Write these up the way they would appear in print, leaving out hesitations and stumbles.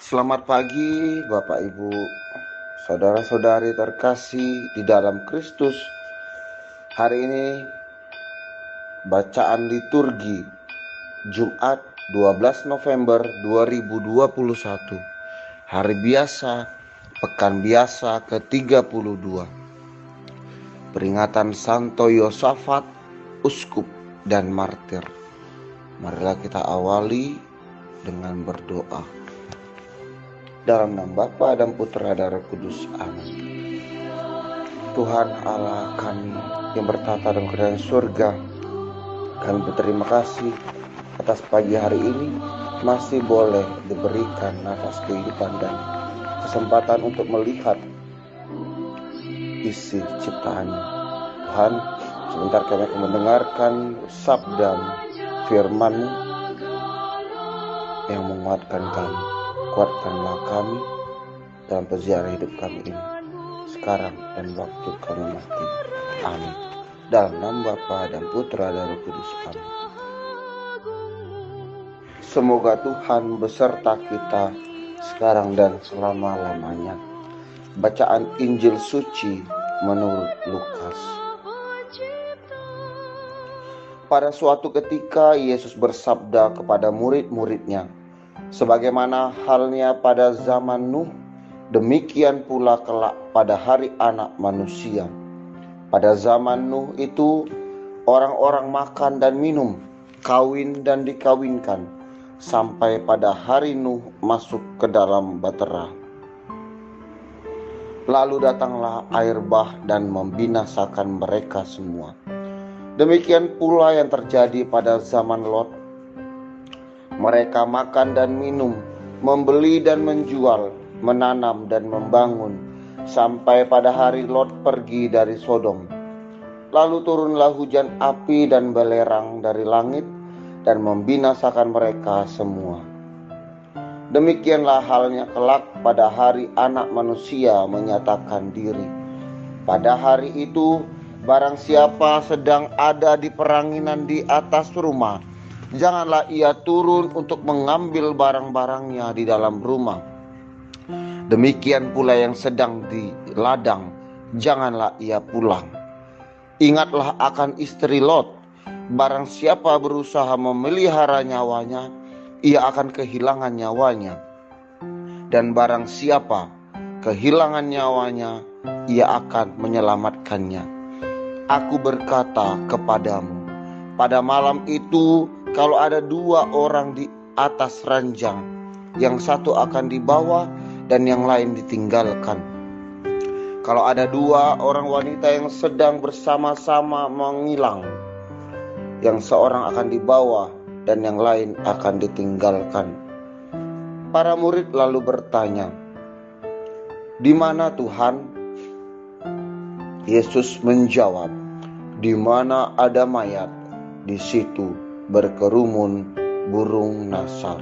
Selamat pagi Bapak Ibu, saudara-saudari terkasih di dalam Kristus. Hari ini bacaan liturgi Jumat 12 November 2021, hari biasa, pekan biasa ke-32. Peringatan Santo Yosafat, Uskup dan Martir. Marilah kita awali dengan berdoa. Dalam nama Bapa dan Putra dan Roh Kudus. Amin. Tuhan Allah kami yang bertata dalam kerajaan surga, kami berterima kasih atas pagi hari ini masih boleh diberikan nafas kehidupan dan kesempatan untuk melihat isi ciptaan-Nya. Tuhan, sebentar kami akan mendengarkan sabda firman-Mu yang menguatkan kami. Kuatkanlah kami dalam perjalanan hidup kami ini, sekarang dan waktu kami mati. Amin. Dalam nama Bapa dan Putra dan Roh Kudus. Amin. Semoga Tuhan beserta kita sekarang dan selama-lamanya. Bacaan Injil Suci menurut Lukas. Pada suatu ketika Yesus bersabda kepada murid-muridnya, sebagaimana halnya pada zaman Nuh, demikian pula kelak pada hari Anak Manusia. Pada zaman Nuh itu, orang-orang makan dan minum, kawin dan dikawinkan, sampai pada hari Nuh masuk ke dalam bahtera. Lalu datanglah air bah dan membinasakan mereka semua. Demikian pula yang terjadi pada zaman Lot. Mereka makan dan minum, membeli dan menjual, menanam dan membangun, sampai pada hari Lot pergi dari Sodom. Lalu turunlah hujan api dan belerang dari langit dan membinasakan mereka semua. Demikianlah halnya kelak pada hari Anak Manusia menyatakan diri. Pada hari itu, barang siapa sedang ada di peranginan di atas rumah, janganlah ia turun untuk mengambil barang-barangnya di dalam rumah. Demikian pula yang sedang di ladang, janganlah ia pulang. Ingatlah akan istri Lot. Barang siapa berusaha memelihara nyawanya, ia akan kehilangan nyawanya. Dan barang siapa kehilangan nyawanya, ia akan menyelamatkannya. Aku berkata kepadamu, pada malam itu, kalau ada dua orang di atas ranjang, yang satu akan dibawa dan yang lain ditinggalkan. Kalau ada dua orang wanita yang sedang bersama-sama mengilang, yang seorang akan dibawa dan yang lain akan ditinggalkan. Para murid lalu bertanya, "Di mana Tuhan?" Yesus menjawab, "Di mana ada mayat, di situ berkerumun burung nasar."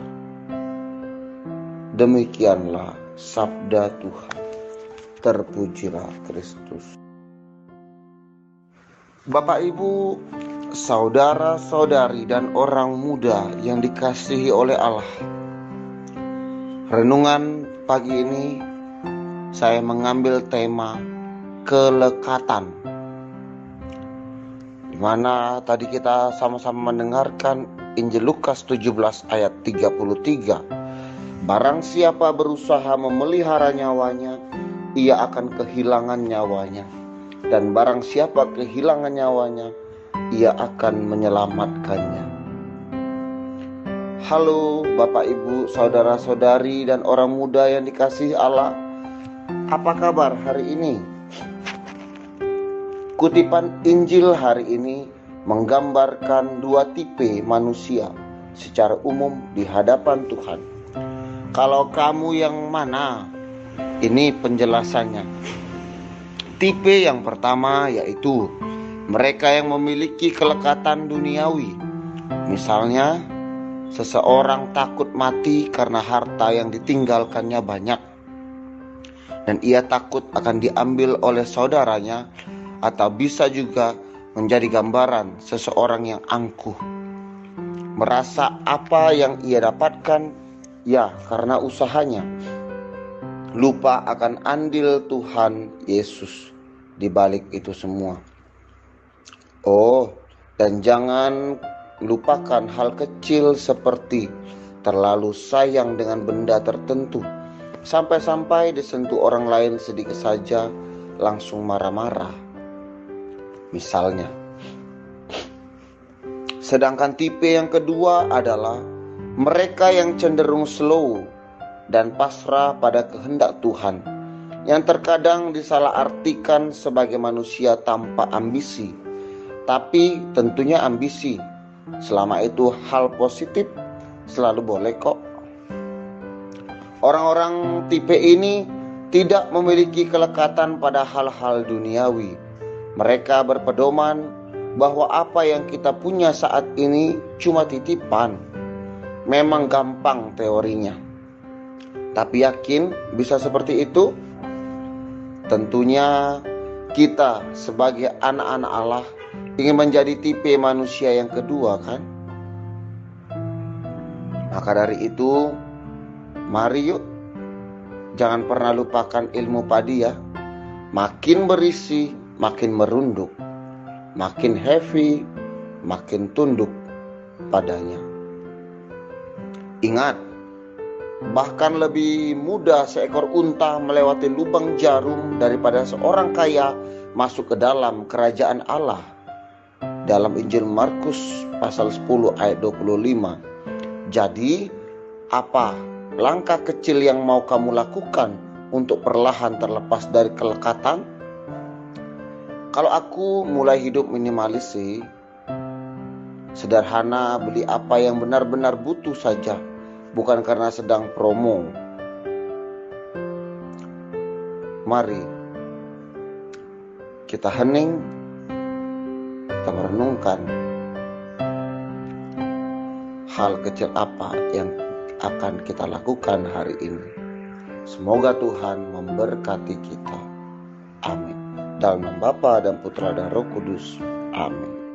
Demikianlah sabda Tuhan. Terpujilah Kristus. Bapak Ibu, saudara-saudari dan orang muda yang dikasihi oleh Allah, renungan pagi ini saya mengambil tema kelekatan, di mana tadi kita sama-sama mendengarkan Injil Lukas 17 ayat 33. Barang siapa berusaha memelihara nyawanya, ia akan kehilangan nyawanya. Dan barang siapa kehilangan nyawanya, ia akan menyelamatkannya. Halo Bapak Ibu, saudara-saudari dan orang muda yang dikasihi Allah. Apa kabar hari ini? Kutipan Injil hari ini menggambarkan dua tipe manusia secara umum di hadapan Tuhan. Kalau kamu yang mana? Ini penjelasannya. Tipe yang pertama yaitu mereka yang memiliki kelekatan duniawi. Misalnya, seseorang takut mati karena harta yang ditinggalkannya banyak, dan ia takut akan diambil oleh saudaranya, atau bisa juga menjadi gambaran seseorang yang angkuh, merasa apa yang ia dapatkan Ya, karena usahanya lupa akan andil Tuhan Yesus di balik itu semua. Oh, dan jangan lupakan hal kecil seperti terlalu sayang dengan benda tertentu, sampai-sampai disentuh orang lain sedikit saja langsung marah-marah. Misalnya, sedangkan tipe yang kedua adalah mereka yang cenderung slow dan pasrah pada kehendak Tuhan, yang terkadang disalahartikan sebagai manusia tanpa ambisi. Tapi tentunya ambisi, selama itu hal positif, selalu boleh kok. Orang-orang tipe ini tidak memiliki kelekatan pada hal-hal duniawi. Mereka berpedoman bahwa apa yang kita punya saat ini cuma titipan. Memang gampang teorinya, tapi yakin bisa seperti itu? Tentunya kita sebagai anak-anak Allah ingin menjadi tipe manusia yang kedua, kan? Maka dari itu, mari yuk, jangan pernah lupakan ilmu padi ya. Makin berisi, makin merunduk. Makin heavy, makin tunduk padanya. Ingat, bahkan lebih mudah seekor unta melewati lubang jarum daripada seorang kaya masuk ke dalam kerajaan Allah. Dalam Injil Markus pasal 10 ayat 25. Jadi, apa langkah kecil yang mau kamu lakukan untuk perlahan terlepas dari kelekatan? Kalau aku mulai hidup minimalis sih, sederhana, beli apa yang benar-benar butuh saja, bukan karena sedang promo. Mari kita hening, kita merenungkan hal kecil apa yang akan kita lakukan hari ini. Semoga Tuhan memberkati kita. Amin. Dalam nama Bapa dan Putra dan Roh Kudus. Amin.